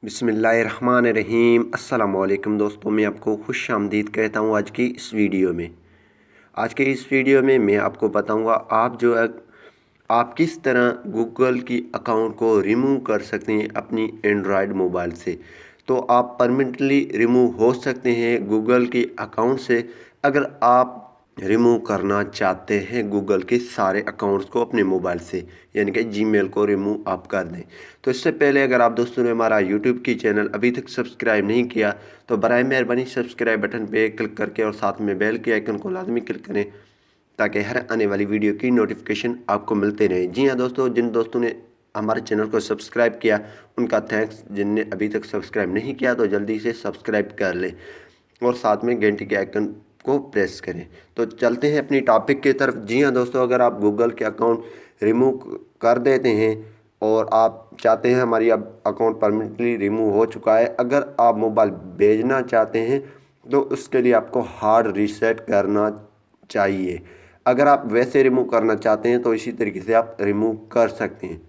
बिस्मिल्लाहिर्रहमानिर्रहीम। अस्सलामुअलैकुम दोस्तों, मैं आपको खुश आमदीद कहता हूँ आज की इस वीडियो में। आज के इस वीडियो में मैं आपको बताऊँगा आप जो है आप किस तरह गूगल की अकाउंट को रिमूव कर सकते हैं अपनी एंड्रॉयड मोबाइल से। तो आप परमानेंटली रिमूव हो सकते हैं गूगल की अकाउंट से अगर आप रिमूव करना चाहते हैं गूगल के सारे अकाउंट्स को अपने मोबाइल से, यानी कि जीमेल को रिमूव आप कर दें। तो इससे पहले अगर आप दोस्तों ने हमारा यूट्यूब की चैनल अभी तक सब्सक्राइब नहीं किया तो बराए मेहरबानी सब्सक्राइब बटन पे क्लिक करके और साथ में बेल के आइकन को लाजमी क्लिक करें ताकि हर आने वाली वीडियो की नोटिफिकेशन आपको मिलते रहे। जी हाँ दोस्तों, जिन दोस्तों ने हमारे चैनल को सब्सक्राइब किया उनका थैंक्स, जिनने अभी तक सब्सक्राइब नहीं किया तो जल्दी से सब्सक्राइब कर लें और साथ में घंटी के आइकन को प्रेस करें। तो चलते हैं अपनी टॉपिक की तरफ। जी हाँ दोस्तों, अगर आप गूगल के अकाउंट रिमूव कर देते हैं और आप चाहते हैं हमारी अब अकाउंट परमानेंटली रिमूव हो चुका है, अगर आप मोबाइल भेजना चाहते हैं तो उसके लिए आपको हार्ड रीसेट करना चाहिए। अगर आप वैसे रिमूव करना चाहते हैं तो इसी तरीके से आप रिमूव कर सकते हैं।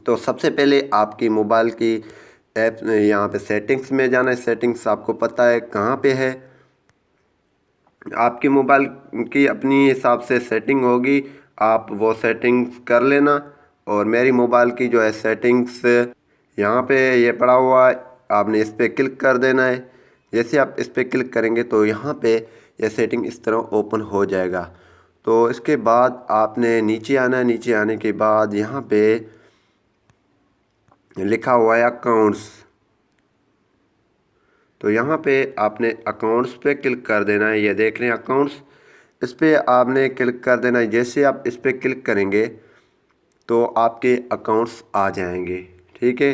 तो सबसे पहले आपकी मोबाइल की ऐप यहाँ पे सेटिंग्स में जाना है। सेटिंग्स आपको पता है कहाँ पे है, आपकी मोबाइल की अपनी हिसाब से सेटिंग होगी, आप वो सेटिंग्स कर लेना। और मेरी मोबाइल की जो है सेटिंग्स यहाँ पे ये पड़ा हुआ है, आपने इस पर क्लिक कर देना है। जैसे आप इस पर क्लिक करेंगे तो यहाँ पे ये सेटिंग इस तरह ओपन हो जाएगा। तो इसके बाद आपने नीचे आना है। नीचे आने के बाद यहाँ पे लिखा हुआ है अकाउंट्स, तो यहाँ पे आपने अकाउंट्स पे क्लिक कर देना है। ये देख रहे हैं अकाउंट्स, इस पर आपने क्लिक कर देना है। जैसे आप इस पर क्लिक करेंगे तो आपके अकाउंट्स आ जाएंगे, ठीक है।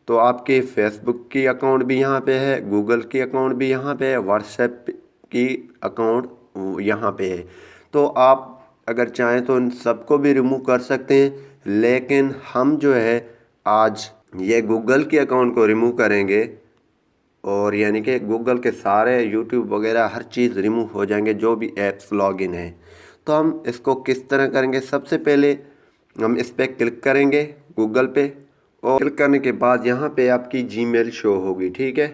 तो आपके फेसबुक की अकाउंट भी यहाँ पे है, गूगल की अकाउंट भी यहाँ पे है, व्हाट्सएप की अकाउंट यहाँ पे है। तो आप अगर चाहें तो इन सबको भी रिमूव कर सकते हैं, लेकिन हम जो है आज ये गूगल के अकाउंट को रिमूव करेंगे और यानी कि गूगल के सारे यूट्यूब वगैरह हर चीज़ रिमूव हो जाएंगे जो भी ऐप्स लॉगिन है। तो हम इसको किस तरह करेंगे, सबसे पहले हम इस पर क्लिक करेंगे गूगल पे, और क्लिक करने के बाद यहाँ पे आपकी जीमेल शो होगी, ठीक है।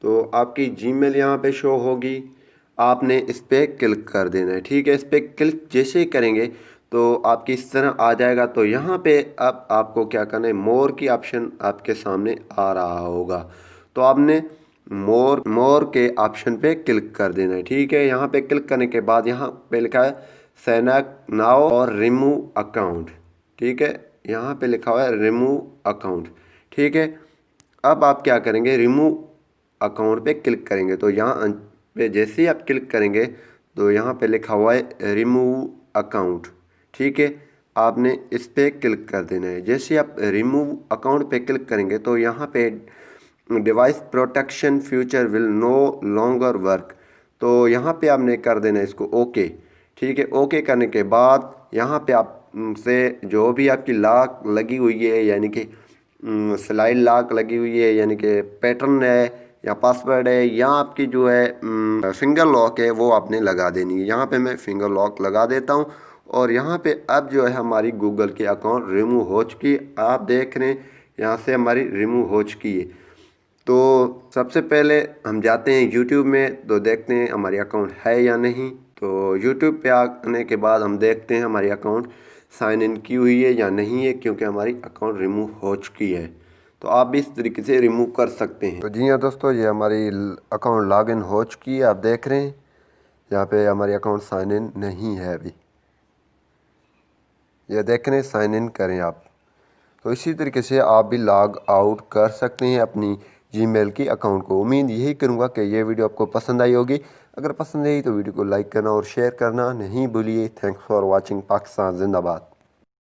तो आपकी जीमेल यहाँ पे शो होगी, आपने इस पर क्लिक कर देना है, ठीक है। इस पर क्लिक जैसे ही करेंगे तो आपकी इस तरह आ जाएगा। तो यहाँ पे अब आपको क्या करना है, मोर की ऑप्शन आपके सामने आ रहा होगा, तो आपने मोर के ऑप्शन पे क्लिक कर देना है, ठीक है। यहाँ पे क्लिक करने के बाद यहाँ पे लिखा है साइन अप नाउ और रिमूव अकाउंट, ठीक है। यहाँ पे लिखा हुआ है रिमूव अकाउंट, ठीक है। अब आप क्या करेंगे, रिमूव अकाउंट पे क्लिक करेंगे। तो यहाँ पे जैसे ही आप क्लिक करेंगे तो यहाँ पे लिखा हुआ है रिमूव अकाउंट, ठीक है। आपने इस पे क्लिक कर देना है। जैसे आप रिमूव अकाउंट पे क्लिक करेंगे तो यहाँ पे device protection future will no longer work, तो यहाँ पे आपने कर देना है इसको ओके, ठीक है। ओके करने के बाद यहाँ पे आप से जो भी आपकी लॉक लगी हुई है, यानी कि स्लाइड लॉक लगी हुई है, यानी कि पैटर्न है या पासवर्ड है या आपकी जो है फिंगर लॉक है, वो आपने लगा देनी है। यहाँ पे मैं फिंगर लॉक लगा देता हूँ और यहाँ पे अब जो है हमारी गूगल की अकाउंट रिमूव हो चुकी है। आप देख रहे हैं यहाँ से हमारी रिमूव हो चुकी है। तो सबसे पहले हम जाते हैं यूट्यूब में, तो देखते हैं हमारी अकाउंट है या नहीं। तो यूट्यूब पे आने के बाद हम देखते हैं हमारी अकाउंट साइन इन की हुई है या नहीं है, क्योंकि हमारी अकाउंट रिमूव हो चुकी है। तो आप भी इस तरीके से रिमूव कर सकते हैं। तो जी हाँ दोस्तों, ये हमारी अकाउंट लॉग इन हो चुकी है। आप देख रहे हैं यहाँ पे हमारी अकाउंट साइन इन नहीं है अभी, ये देख रहे हैं, साइन इन करें आप। तो इसी तरीके से आप भी लॉग आउट कर सकते हैं अपनी जीमेल की अकाउंट को। उम्मीद यही करूँगा कि ये वीडियो आपको पसंद आई होगी। अगर पसंद आई तो वीडियो को लाइक करना और शेयर करना नहीं भूलिए। Thanks for watching. पाकिस्तान जिंदाबाद।